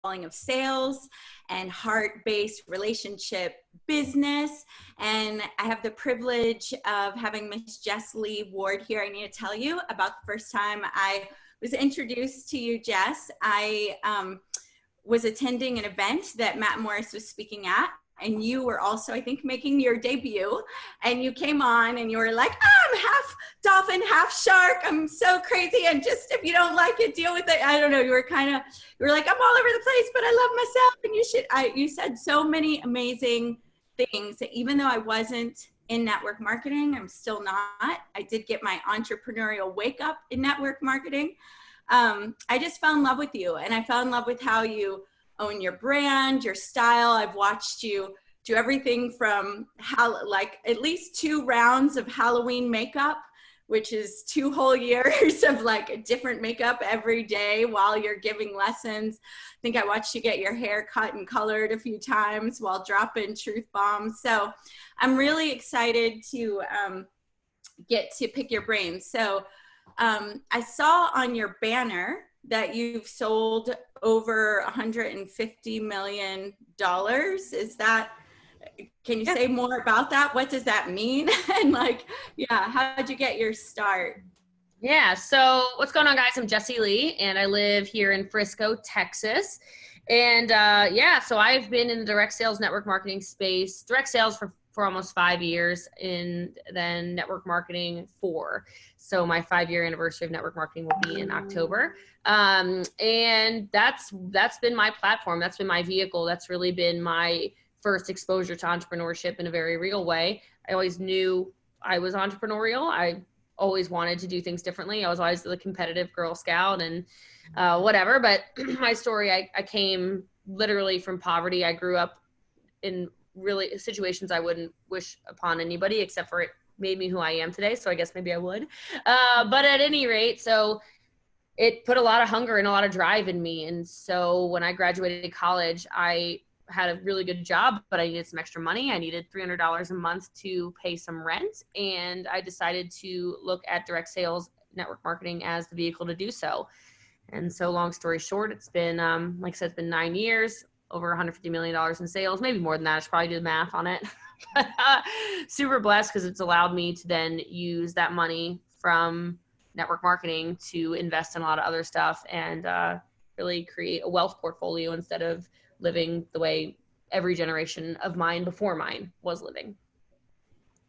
calling of sales and heart-based relationship business. And I have the privilege of having Miss Jess Lee Ward here. I need to tell you about the first time I was introduced to you, Jess. I was attending an event that Matt Morris was speaking at, and you were also, I think, making your debut, and you came on and you were like, I'm half dolphin, half shark. I'm so crazy. And just, if you don't like it, deal with it. I don't know. You were like, I'm all over the place, but I love myself. And you said so many amazing things that even though I wasn't in network marketing, I'm still not. I did get my entrepreneurial wake up in network marketing. I just fell in love with you, and I fell in love with how you own your brand, your style. I've watched you do everything from like at least 2 rounds of Halloween makeup, which is 2 whole years of like a different makeup every day while you're giving lessons. I think I watched you get your hair cut and colored a few times while dropping truth bombs. So I'm really excited to get to pick your brains. So I saw on your banner that you've sold over $150 million. Can you say more about that? What does that mean? And how did you get your start? Yeah. So what's going on, guys? I'm Jessie Lee, and I live here in Frisco, Texas. And so I've been in the direct sales network marketing space, direct sales for almost 5 years, and then network marketing 4. So my 5-year anniversary of network marketing will be in October. And that's been my platform. That's been my vehicle. That's really been my first exposure to entrepreneurship in a very real way. I always knew I was entrepreneurial. I always wanted to do things differently. I was always the competitive Girl Scout and whatever. But my story, I came literally from poverty. I grew up in really situations I wouldn't wish upon anybody, except for it made me who I am today. So I guess maybe I would. But at any rate, so it put a lot of hunger and a lot of drive in me. And so when I graduated college, I had a really good job, but I needed some extra money. I needed $300 a month to pay some rent. And I decided to look at direct sales network marketing as the vehicle to do so. And so long story short, it's been, like I said, it's been 9 years, over $150 million in sales, maybe more than that. I should probably do the math on it. But super blessed because it's allowed me to then use that money from network marketing to invest in a lot of other stuff and really create a wealth portfolio instead of living the way every generation of mine before mine was living.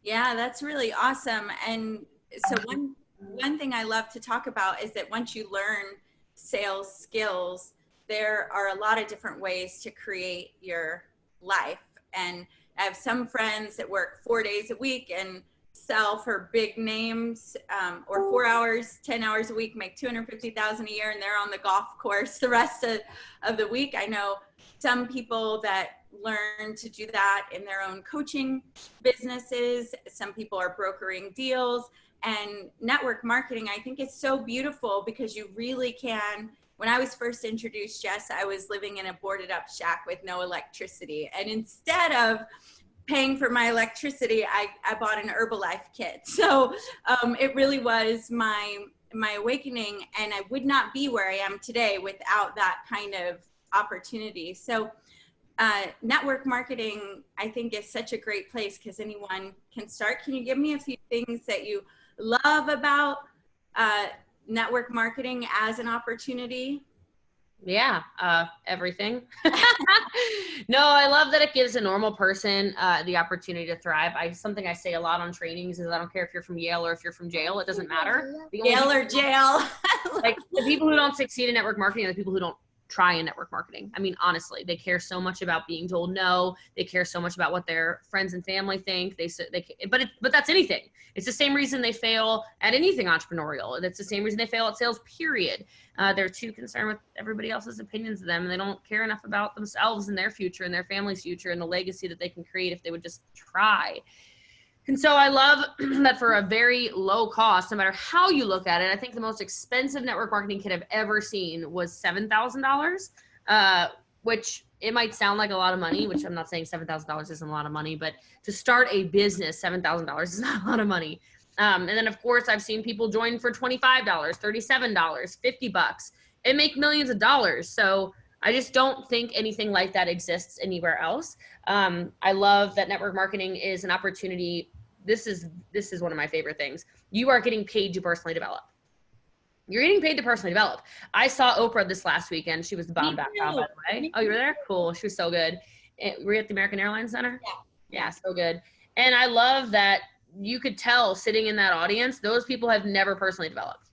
Yeah, that's really awesome. And so one thing I love to talk about is that once you learn sales skills, there are a lot of different ways to create your life. And I have some friends that work 4 days a week and sell for big names, or 4 hours, 10 hours a week, make $250,000 a year, and they're on the golf course the rest of the week. I know some people that learn to do that in their own coaching businesses. Some people are brokering deals, and network marketing, I think, is so beautiful because you really can. When I was first introduced, Jess, I was living in a boarded up shack with no electricity. And instead of paying for my electricity, I bought an Herbalife kit. So it really was my awakening, and I would not be where I am today without that kind of opportunity. So network marketing, I think, is such a great place because anyone can start. Can you give me a few things that you love about network marketing as an opportunity? Yeah, everything. No, I love that it gives a normal person the opportunity to thrive. Something I say a lot on trainings is I don't care if you're from Yale or if you're from jail, it doesn't matter. Yale or jail. Like the people who don't succeed in network marketing are the people who don't try in network marketing. I mean, honestly, they care so much about being told no. They care so much about what their friends and family think. But that's anything. It's the same reason they fail at anything entrepreneurial. It's the same reason they fail at sales, period. They're too concerned with everybody else's opinions of them, and they don't care enough about themselves and their future and their family's future and the legacy that they can create if they would just try. And so I love that for a very low cost, no matter how you look at it. I think the most expensive network marketing kit I've ever seen was $7,000, which it might sound like a lot of money, which I'm not saying $7,000 isn't a lot of money, but to start a business, $7,000 is not a lot of money. And then of course I've seen people join for $25, $37, $50 and make millions of dollars. So I just don't think anything like that exists anywhere else. I love that network marketing is an opportunity. This is one of my favorite things. You are getting paid to personally develop. You're getting paid to personally develop. I saw Oprah this last weekend. She was the bomb back by the way. Oh, you were there? Cool. She was so good. Were you at the American Airlines Center? Yeah, so good. And I love that you could tell sitting in that audience, those people have never personally developed.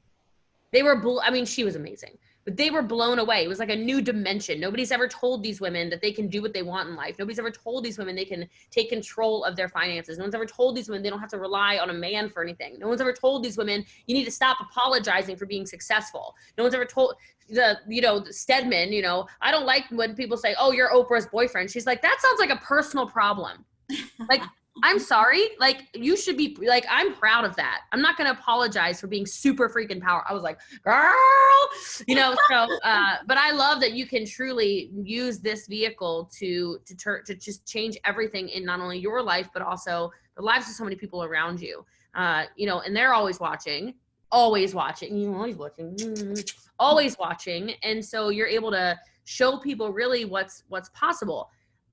They were, she was amazing, but they were blown away. It was like a new dimension. Nobody's ever told these women that they can do what they want in life. Nobody's ever told these women they can take control of their finances. No one's ever told these women they don't have to rely on a man for anything. No one's ever told these women you need to stop apologizing for being successful. No one's ever told Stedman, I don't like when people say, oh, you're Oprah's boyfriend. She's like, that sounds like a personal problem. Like, I'm sorry. Like, you should be like, I'm proud of that. I'm not going to apologize for being super freaking power. I was like, girl, but I love that you can truly use this vehicle to just change everything in not only your life, but also the lives of so many people around you. And they're always watching. And so you're able to show people really what's possible.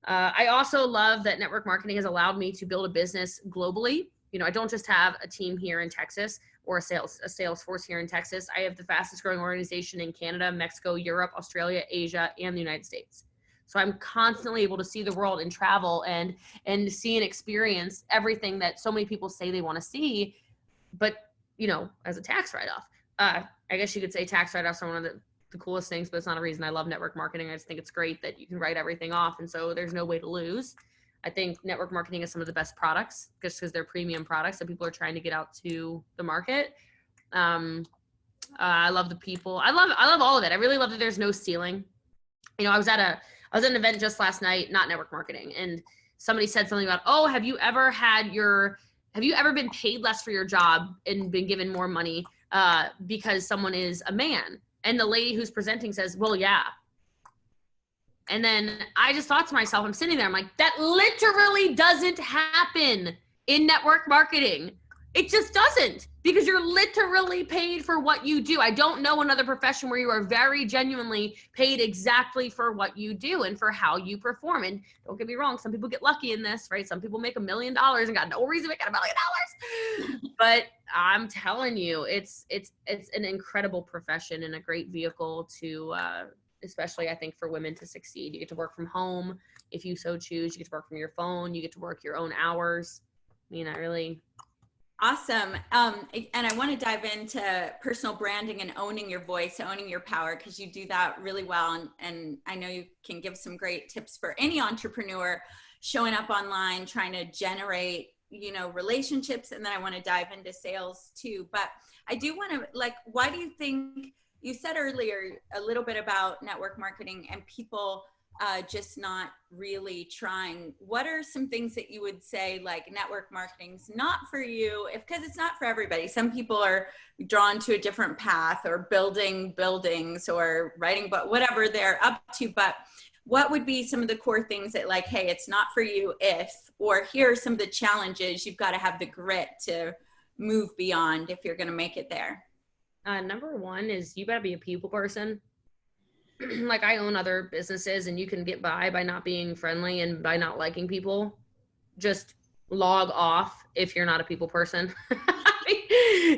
I also love that network marketing has allowed me to build a business globally. I don't just have a team here in Texas or a sales force here in Texas. I have the fastest growing organization in Canada, Mexico, Europe, Australia, Asia, and the United States. So I'm constantly able to see the world and travel and see and experience everything that so many people say they want to see, but as a tax write-off. I guess you could say tax write-offs are one of the coolest things, but it's not a reason I love network marketing. I just think it's great that you can write everything off, and so there's no way to lose. I think network marketing is some of the best products just because they're premium products that people are trying to get out to the market. I love the people. I love all of it. I really love that there's no ceiling. I was at an event just last night, not network marketing, and somebody said something about, oh, have you ever been paid less for your job and been given more money because someone is a man? And the lady who's presenting says, well, yeah. And then I just thought to myself, I'm sitting there, I'm like, that literally doesn't happen in network marketing. It just doesn't, because you're literally paid for what you do. I don't know another profession where you are very genuinely paid exactly for what you do and for how you perform. And don't get me wrong, some people get lucky in this, right? Some people make $1 million and got no reason to make $1 million. But I'm telling you, it's an incredible profession and a great vehicle to, especially I think for women to succeed. You get to work from home if you so choose. You get to work from your phone. You get to work your own hours. Awesome. And I want to dive into personal branding and owning your voice, owning your power, because you do that really well. And I know you can give some great tips for any entrepreneur showing up online, trying to generate, relationships. And then I want to dive into sales too. But I do want to, why do you think, you said earlier a little bit about network marketing and people just not really trying. What are some things that you would say, like, network marketing's not for you, because it's not for everybody. Some people are drawn to a different path, or building buildings or writing, but whatever they're up to. But what would be some of the core things that, like, hey, it's not for you or here are some of the challenges you've got to have the grit to move beyond if you're going to make it there? Number one is you gotta be a people person. Like, I own other businesses, and you can get by not being friendly and by not liking people. Just log off if you're not a people person.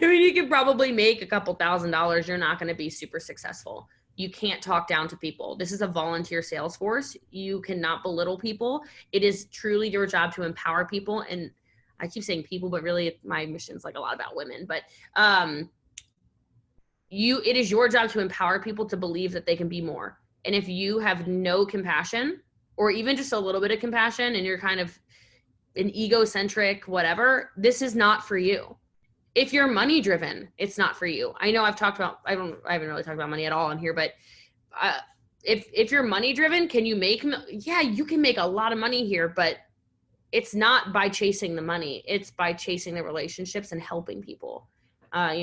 You can probably make a couple $1,000s. You're not going to be super successful. You can't talk down to people. This is a volunteer sales force. You cannot belittle people. It is truly your job to empower people. And I keep saying people, but really my mission's like a lot about women. But it is your job to empower people to believe that they can be more. And if you have no compassion, or even just a little bit of compassion, and you're kind of an egocentric, whatever, this is not for you. If you're money driven, it's not for you. I know I haven't really talked about money at all in here, but if you're money driven, can you make, you can make a lot of money here, but it's not by chasing the money. It's by chasing the relationships and helping people.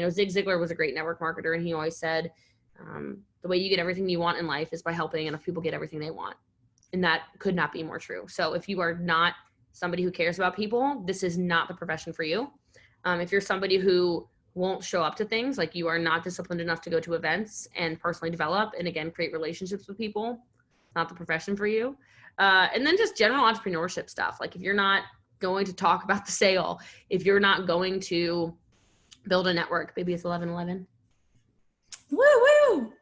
Zig Ziglar was a great network marketer, and he always said, the way you get everything you want in life is by helping enough people get everything they want. And that could not be more true. So if you are not somebody who cares about people, this is not the profession for you. If you're somebody who won't show up to things, like you are not disciplined enough to go to events and personally develop and, again, create relationships with people, not the profession for you. And then just general entrepreneurship stuff. Like if you're not going to talk about the sale, if you're not going to build a network, maybe it's 11:11. Woo woo.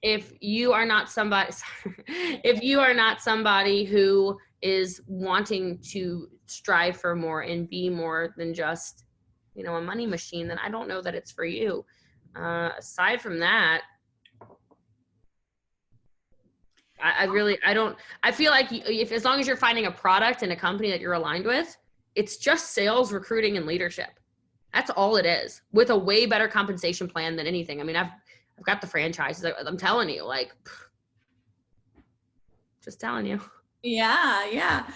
If you are not somebody who is wanting to strive for more and be more than just, you know, a money machine, then I don't know that it's for you. Aside from that, I feel like if, as long as you're finding a product and a company that you're aligned with, it's just sales, recruiting, and leadership. That's all it is, with a way better compensation plan than anything. I mean, I've got the franchises. I'm telling you, like, just telling you. Yeah, yeah.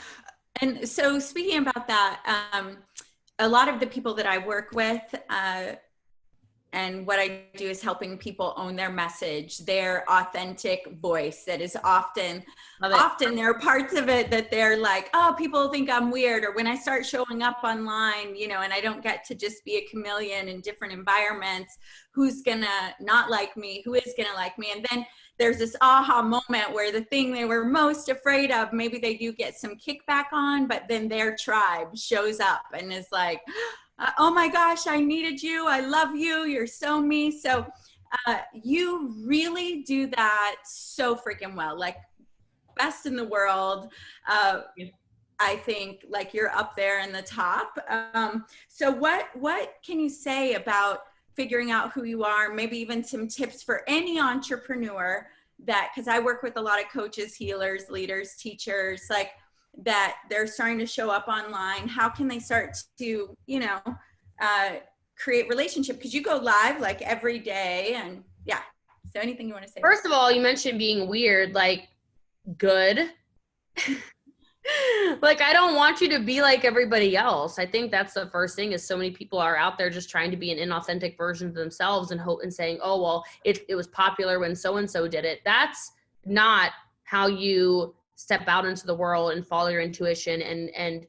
And so speaking about that, a lot of the people that I work with, and what I do is helping people own their message, their authentic voice. That is often there are parts of it that they're like, oh, people think I'm weird. Or when I start showing up online, you know, and I don't get to just be a chameleon in different environments, who's gonna not like me? Who is gonna like me? And then there's this aha moment where the thing they were most afraid of, maybe they do get some kickback on, but then their tribe shows up and is like, oh my gosh, I needed you. I love you. You're so me. So you really do that so freaking well, like best in the world. I think like you're up there in the top. So what can you say about figuring out who you are? Maybe even some tips for any entrepreneur that, because I work with a lot of coaches, healers, leaders, teachers, like that they're starting to show up online. How can they start to, you know, create relationship? Because you go live like every day, and yeah. So anything you want to say? First of all, you mentioned being weird, like good. Like, I don't want you to be like everybody else. I think that's the first thing, is so many people are out there just trying to be an inauthentic version of themselves and hope and saying, oh, well, it was popular when so-and-so did it. That's not how you step out into the world and follow your intuition and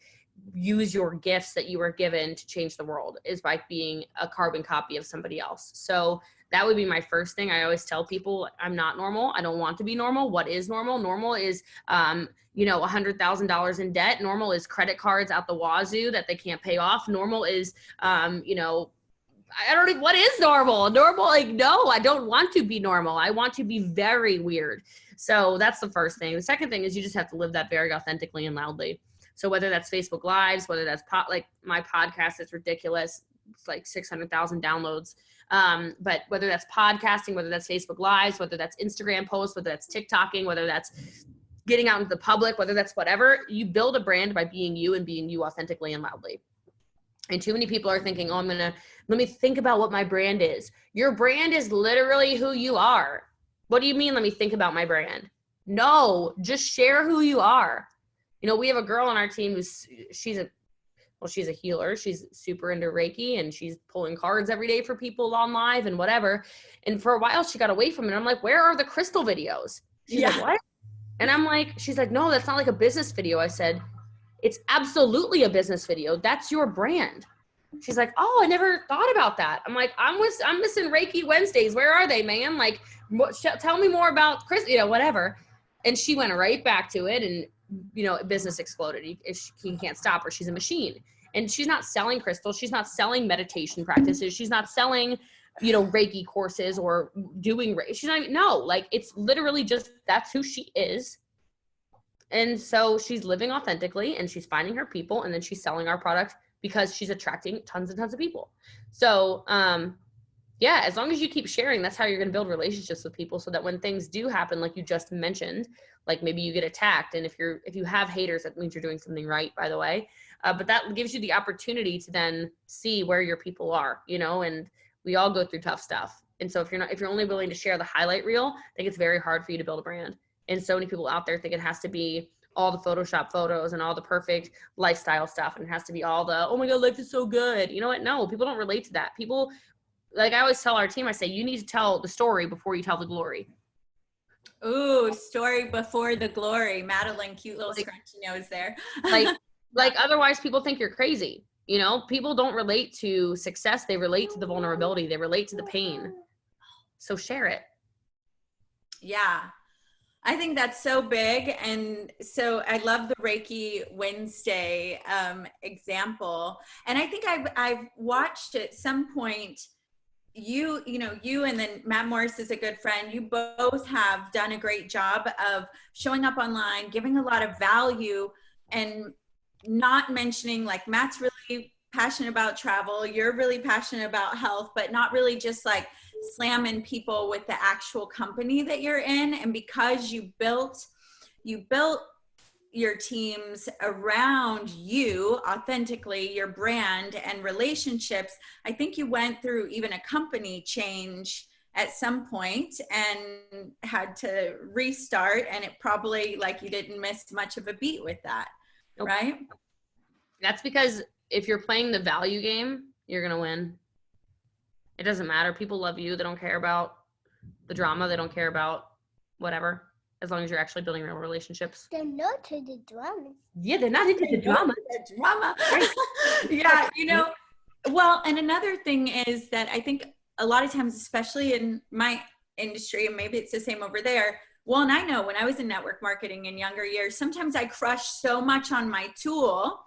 use your gifts that you were given to change the world, is by being a carbon copy of somebody else. So that would be my first thing. I always tell people I'm not normal. I don't want to be normal. What is normal? Normal is, you know, $100,000 in debt. Normal is credit cards out the wazoo that they can't pay off. Normal is, you know, I don't know, what is normal? Normal, like, no, I don't want to be normal. I want to be very weird. So that's the first thing. The second thing is you just have to live that very authentically and loudly. So whether that's Facebook Lives, whether that's like my podcast is ridiculous. It's like 600,000 downloads. But whether that's podcasting, whether that's Facebook Lives, whether that's Instagram posts, whether that's TikToking, whether that's getting out into the public, whether that's whatever, you build a brand by being you and being you authentically and loudly. And too many people are thinking, oh, let me think about what my brand is. Your brand is literally who you are. What do you mean, let me think about my brand? No, just share who you are. You know, we have a girl on our team she's a healer. She's super into Reiki, and she's pulling cards every day for people on live and whatever. And for a while she got away from it. I'm like, where are the crystal videos? She's like, what? And I'm like, she's like, no, that's not like a business video. I said, it's absolutely a business video. That's your brand. She's like, oh, I never thought about that. I'm like, I'm missing Reiki Wednesdays. Where are they, man? Like, tell me more about Chris, you know, whatever. And she went right back to it, and, you know, business exploded. He can't stop her. She's a machine. And she's not selling crystals. She's not selling meditation practices. She's not selling, you know, Reiki courses or doing Reiki. She's not, no, like, it's literally just, that's who she is. And so she's living authentically, and she's finding her people, and then she's selling our product because she's attracting tons and tons of people. So, yeah, as long as you keep sharing, that's how you're going to build relationships with people, so that when things do happen, like you just mentioned, like maybe you get attacked. And if you have haters, that means you're doing something right, by the way. But that gives you the opportunity to then see where your people are, you know, and we all go through tough stuff. And so if you're only willing to share the highlight reel, I think it's very hard for you to build a brand. And so many people out there think it has to be all the Photoshop photos and all the perfect lifestyle stuff. And it has to be all the, oh my God, life is so good. You know what? No, people don't relate to that. People, like I always tell our team, I say, you need to tell the story before you tell the glory. Ooh, story before the glory. Madeline, cute little scrunchy nose there. like otherwise people think you're crazy. You know, people don't relate to success. They relate to the vulnerability. They relate to the pain. So share it. Yeah. I think that's so big. And so I love the Reiki Wednesday example. And I think I've watched at some point, you and then Matt Morris is a good friend. You both have done a great job of showing up online, giving a lot of value, and not mentioning, like, Matt's really passionate about travel, you're really passionate about health, but not really just like slamming people with the actual company that you're in. And because you built your teams around you authentically, your brand and relationships, I think you went through even a company change at some point and had to restart, and it probably, like, you didn't miss much of a beat with that. Nope. Right? That's because if you're playing the value game, you're going to win. It doesn't matter. People love you. They don't care about the drama. They don't care about whatever, as long as you're actually building real relationships. They're not into the drama. Yeah, they're not into the drama. Yeah, well, and another thing is that I think a lot of times, especially in my industry, and maybe it's the same over there, well, and I know when I was in network marketing in younger years, sometimes I crushed so much on my tool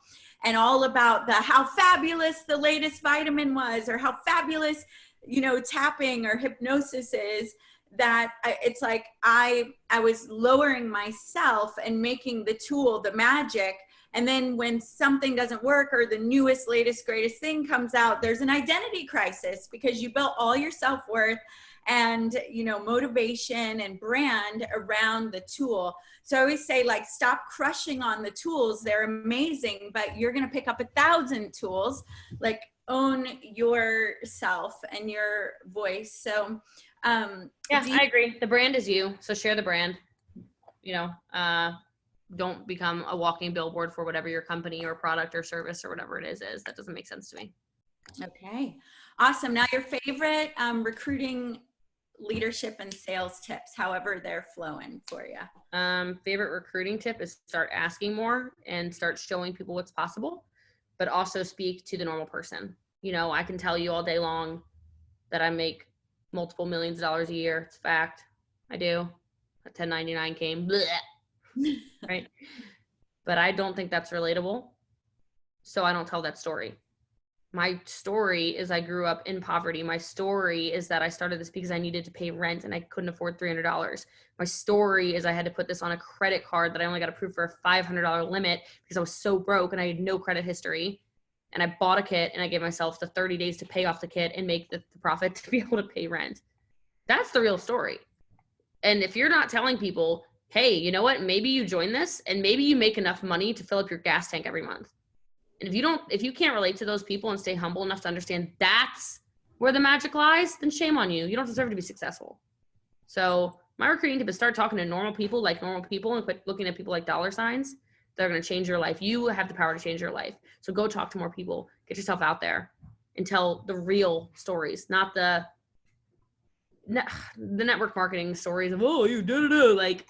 and all about how fabulous the latest vitamin was, or how fabulous, tapping or hypnosis is, that it's like I was lowering myself and making the tool the magic. And then when something doesn't work, or the newest, latest, greatest thing comes out, there's an identity crisis, because you built all your self-worth and, motivation and brand around the tool. So I always say, like, stop crushing on the tools. They're amazing, but you're going to pick up 1,000 tools. Like, own yourself and your voice. So, I agree. The brand is you. So share the brand, don't become a walking billboard for whatever your company or product or service or whatever it is. That doesn't make sense to me. Okay. Awesome. Now, your favorite recruiting, leadership, and sales tips, however they're flowing for you. Favorite recruiting tip is start asking more and start showing people what's possible, but also speak to the normal person. I can tell you all day long that I make multiple millions of dollars a year. It's a fact. I do. A 1099 came, right? But I don't think that's relatable. So I don't tell that story. My story is I grew up in poverty. My story is that I started this because I needed to pay rent and I couldn't afford $300. My story is I had to put this on a credit card that I only got approved for a $500 limit because I was so broke and I had no credit history. And I bought a kit and I gave myself the 30 days to pay off the kit and make the profit to be able to pay rent. That's the real story. And if you're not telling people, hey, you know what, maybe you join this and maybe you make enough money to fill up your gas tank every month. And if you can't relate to those people and stay humble enough to understand that's where the magic lies, then shame on you. You don't deserve to be successful. So my recruiting tip is start talking to normal people like normal people and quit looking at people like dollar signs. They're going to change your life. You have the power to change your life. So go talk to more people, get yourself out there and tell the real stories, not the network marketing stories of, oh, you did it. Like,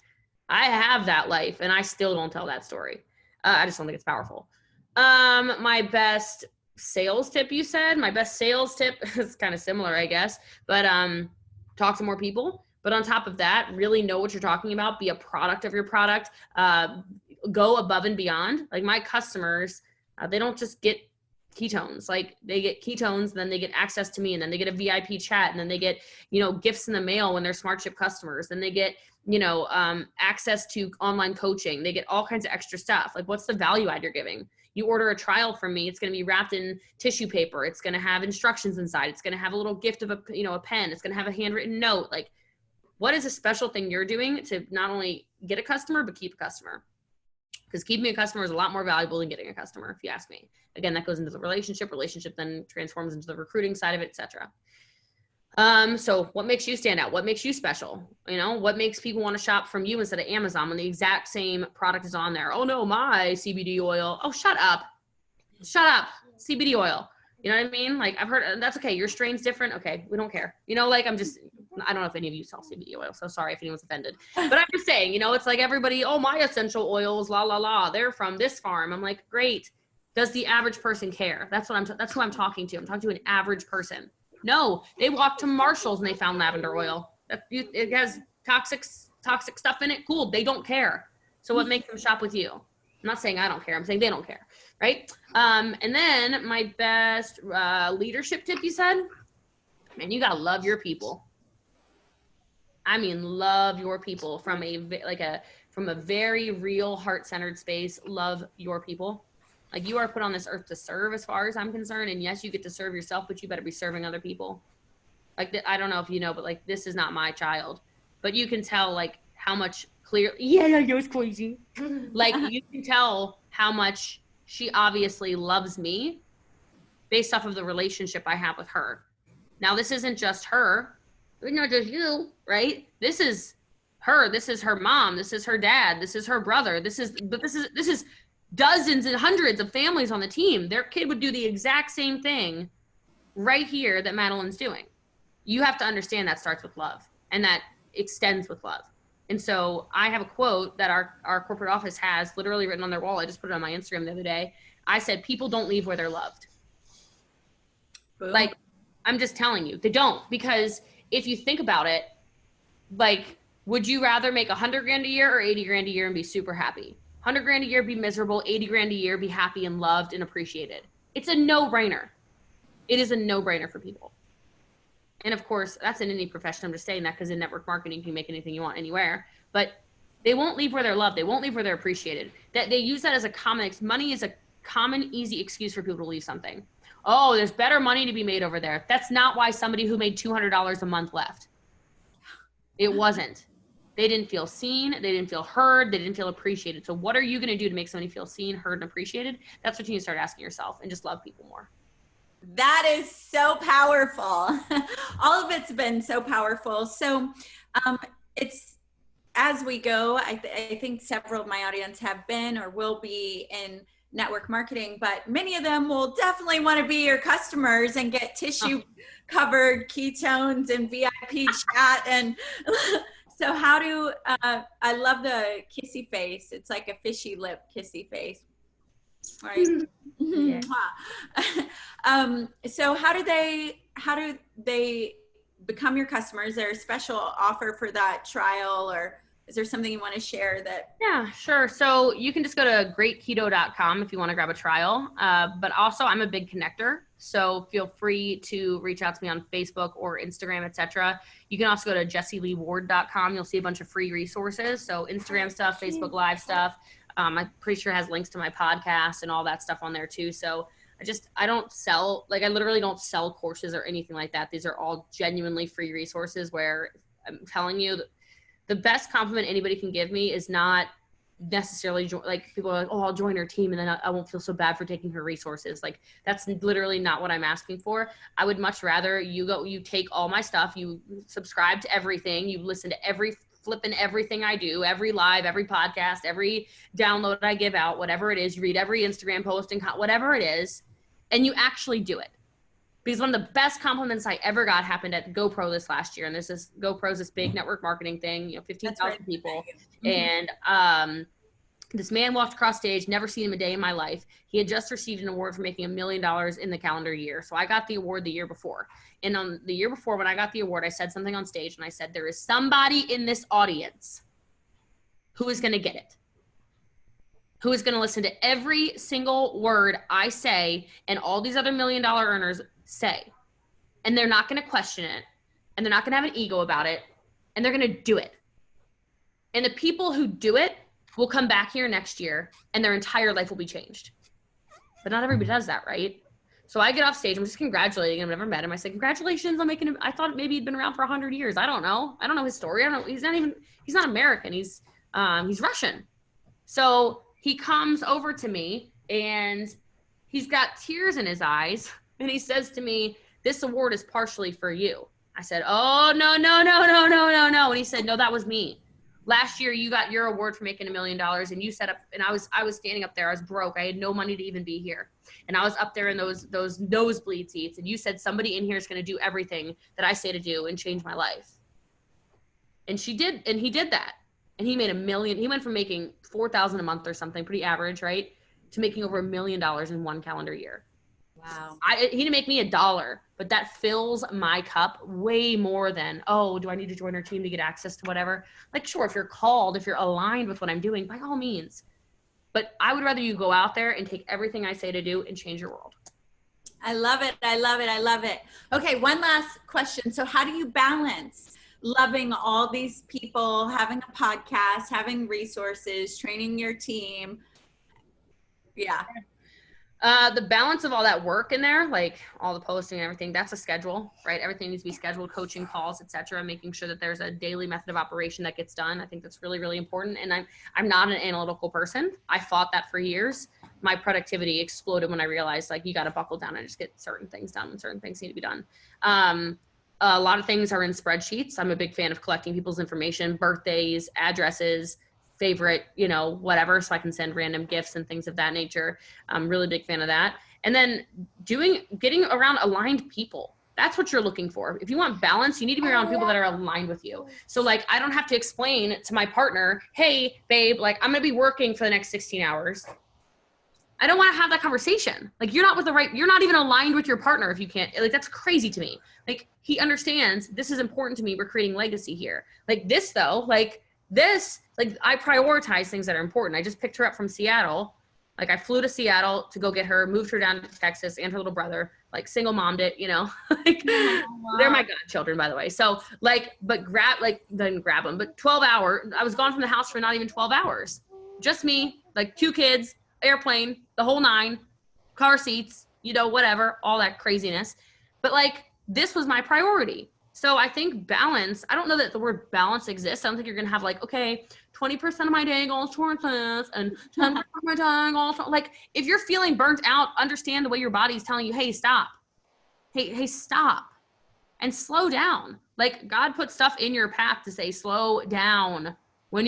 I have that life and I still don't tell that story. I just don't think it's powerful. My best sales tip, you said, my best sales tip is kind of similar, I guess, but, talk to more people. But on top of that, really know what you're talking about, be a product of your product, go above and beyond. Like my customers, they don't just get ketones. Like they get ketones, then they get access to me, and then they get a VIP chat, and then they get, gifts in the mail when they're SmartShip customers. Then they get, access to online coaching. They get all kinds of extra stuff. Like what's the value add you're giving? You order a trial from me, it's going to be wrapped in tissue paper. It's going to have instructions inside. It's going to have a little gift of a pen. It's going to have a handwritten note. Like what is a special thing you're doing to not only get a customer, but keep a customer? Because keeping a customer is a lot more valuable than getting a customer, if you ask me. Again, that goes into the relationship then transforms into the recruiting side of it, etc. So what makes you stand out? What makes you special? What makes people want to shop from you instead of Amazon when the exact same product is on there? Oh no, my CBD oil. Oh, shut up. CBD oil. You know what I mean? Like I've heard, that's okay. Your strain's different. Okay. We don't care. I don't know if any of you sell CBD oil, so sorry if anyone's offended, but I'm just saying, it's like everybody, oh, my essential oils, la, la, la, they're from this farm. I'm like, great. Does the average person care? That's who I'm talking to. I'm talking to an average person. No, they walked to Marshall's and they found lavender oil. It has toxic toxic stuff in it, cool. They don't care. So what makes them shop with you? I'm not saying I don't care. I'm saying they don't care, right? And then my best leadership tip, you said, man, you gotta love your people. I mean, love your people from a very real heart-centered space. Love your people. Like, you are put on this earth to serve, as far as I'm concerned. And yes, you get to serve yourself, but you better be serving other people. Like, I don't know if you know, but like, this is not my child, but you can tell like how much it was crazy. Like, you can tell how much she obviously loves me based off of the relationship I have with her. Now, this isn't just her. It's not just you, right? This is her. This is her mom. This is her dad. This is her brother. This is dozens and hundreds of families on the team. Their kid would do the exact same thing right here that Madeline's doing. You have to understand that starts with love, and that extends with love. And so I have a quote that our corporate office has literally written on their wall. I just put it on my Instagram the other day. I said, people don't leave where they're loved. Boom. Like, I'm just telling you, they don't. Because if you think about it, like, would you rather make $100,000 a year or 80 grand a year and be super happy? 100 grand a year, be miserable. 80 grand a year, be happy and loved and appreciated. It's a no-brainer. It is a no-brainer for people. And of course, that's in any profession. I'm just saying that because in network marketing, you can make anything you want anywhere. But they won't leave where they're loved. They won't leave where they're appreciated. That they use that as a common, money is a common, easy excuse for people to leave something. Oh, there's better money to be made over there. That's not why somebody who made $200 a month left. It wasn't. They didn't feel seen. They didn't feel heard. They didn't feel appreciated. So what are you going to do to make somebody feel seen, heard, and appreciated? That's what you need to start asking yourself, and just love people more. That is so powerful. All of it's been so powerful. So it's, as we go, I think several of my audience have been or will be in network marketing, but many of them will definitely want to be your customers and get tissue covered ketones and VIP chat. And so how do, I love the kissy face. It's like a fishy lip kissy face. Right. Yeah. So how do they become your customers? Is there a special offer for that trial, or is there something you want to share that? Yeah, sure. So you can just go to greatketo.com if you want to grab a trial. But also, I'm a big connector, so feel free to reach out to me on Facebook or Instagram, etc. You can also go to jessieleeward.com. You'll see a bunch of free resources. So Instagram stuff, Facebook Live stuff. I'm pretty sure it has links to my podcast and all that stuff on there too. So I don't sell, like, I literally don't sell courses or anything like that. These are all genuinely free resources where I'm telling you the best compliment anybody can give me is not necessarily like people are like, oh, I'll join her team and then I won't feel so bad for taking her resources. Like, that's literally not what I'm asking for. I would much rather you take all my stuff, you subscribe to everything, you listen to flipping everything I do, every live, every podcast, every download I give out, whatever it is, you read every Instagram post and whatever it is, and you actually do it. Because one of the best compliments I ever got happened at GoPro this last year. And there's this GoPro's this big network marketing thing, 15,000 people. Mm-hmm. And this man walked across stage, never seen him a day in my life. He had just received an award for making $1 million in the calendar year. So I got the award the year before. And on the year before, when I got the award, I said something on stage and I said, there is somebody in this audience who is going to get it, who is going to listen to every single word I say and all these other $1 million earners say. And they're not going to question it. And they're not going to have an ego about it. And they're going to do it. And the people who do it will come back here next year and their entire life will be changed. But not everybody does that, right? So I get off stage, I'm just congratulating him. I've never met him. I say, congratulations on making him. I thought maybe he'd been around for 100 years. I don't know his story. I don't know. He's not American. He's Russian. So he comes over to me and he's got tears in his eyes. And he says to me, this award is partially for you. I said, oh, no. And he said, no, that was me. Last year, you got your award for making $1 million and you set up, and I was standing up there. I was broke. I had no money to even be here. And I was up there in those nosebleed seats. And you said somebody in here is going to do everything that I say to do and change my life. And she did. And he did that. And he made $1 million. He went from making $4,000 a month or something, pretty average, right, to making over $1 million in one calendar year. Wow. He didn't make me $1, but that fills my cup way more than, oh, do I need to join her team to get access to whatever? Like, sure, if you're called, if you're aligned with what I'm doing, by all means. But I would rather you go out there and take everything I say to do and change your world. I love it. I love it. I love it. Okay, one last question. So how do you balance loving all these people, having a podcast, having resources, training your team? Yeah. The balance of all that work in there, like all the posting and everything, that's a schedule, right? Everything needs to be scheduled, coaching calls, etc., making sure that there's a daily method of operation that gets done. I think that's really, really important. And I'm not an analytical person. I fought that for years. My productivity exploded when I realized, like, you got to buckle down and just get certain things done when certain things need to be done. A lot of things are in spreadsheets. I'm a big fan of collecting people's information, birthdays, addresses, favorite, whatever, so I can send random gifts and things of that nature. I'm really big fan of that. And then getting around aligned people. That's what you're looking for. If you want balance, you need to be around people that are aligned with you. So, like, I don't have to explain to my partner, hey, babe, like, I'm going to be working for the next 16 hours. I don't want to have that conversation. Like, you're not even aligned with your partner if you can't, like, that's crazy to me. Like, he understands this is important to me. We're creating legacy here. Like, this though, like, I prioritize things that are important. I just picked her up from Seattle. Like, I flew to Seattle to go get her, moved her down to Texas and her little brother, like, single mommed it, like, they're my godchildren, by the way. So, like, didn't grab them, but 12 hours, I was gone from the house for not even 12 hours. Just me, like, 2 kids, airplane, the whole 9, car seats, whatever, all that craziness. But, like, this was my priority. So I think balance, I don't know that the word balance exists. I don't think you're going to have, like, okay, 20% of my day goes towards this and 10% of my day goes, like, if you're feeling burnt out, understand the way your body's telling you, hey, stop. Hey, stop and slow down. Like, God put stuff in your path to say, slow down. When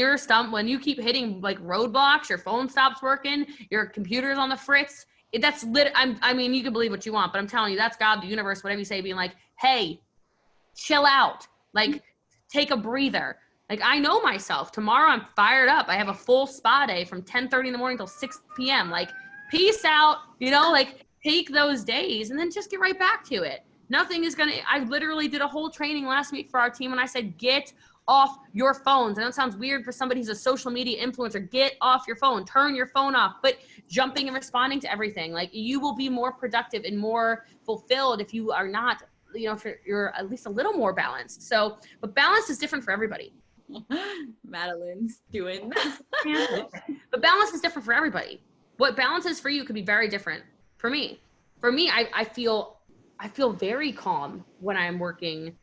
when you keep hitting, like, roadblocks, your phone stops working, your computer's on the fritz, I mean, you can believe what you want, but I'm telling you, that's God, the universe, whatever you say, being like, hey, chill out, like, take a breather. Like, I know myself. Tomorrow I'm fired up. I have a full spa day from 10:30 in the morning till 6 p.m. Like, peace out, like, take those days and then just get right back to it. Nothing is I literally did a whole training last week for our team when I said, get off your phones. I know it sounds weird for somebody who's a social media influencer. Get off your phone, turn your phone off, but jumping and responding to everything. Like, you will be more productive and more fulfilled if you are not, if you're at least a little more balanced. So, but balance is different for everybody. Madeline's doing But balance is different for everybody. What balance is for you could be very different for me. For me, I feel very calm when I'm working,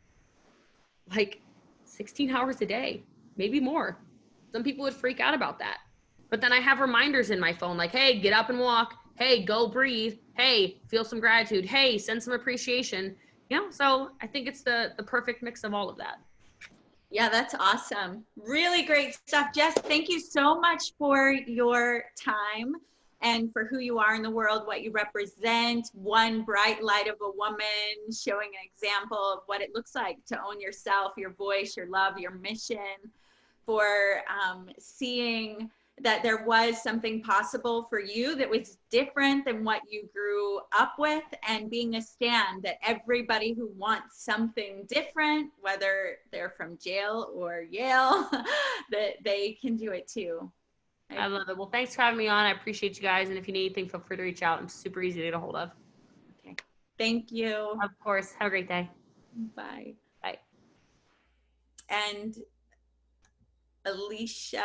like, 16 hours a day, maybe more. Some people would freak out about that. But then I have reminders in my phone, like, hey, get up and walk. Hey, go breathe. Hey, feel some gratitude. Hey, send some appreciation. So I think it's the perfect mix of all of that. Yeah, that's awesome. Really great stuff. Jess, thank you so much for your time and for who you are in the world, what you represent, one bright light of a woman, showing an example of what it looks like to own yourself, your voice, your love, your mission, for seeing that there was something possible for you that was different than what you grew up with, and being a stand that everybody who wants something different, whether they're from jail or Yale, that they can do it too. I love it. Well, thanks for having me on. I appreciate you guys. And if you need anything, feel free to reach out. I'm super easy to get a hold of. Okay. Thank you. Of course. Have a great day. Bye. Bye. And Alicia.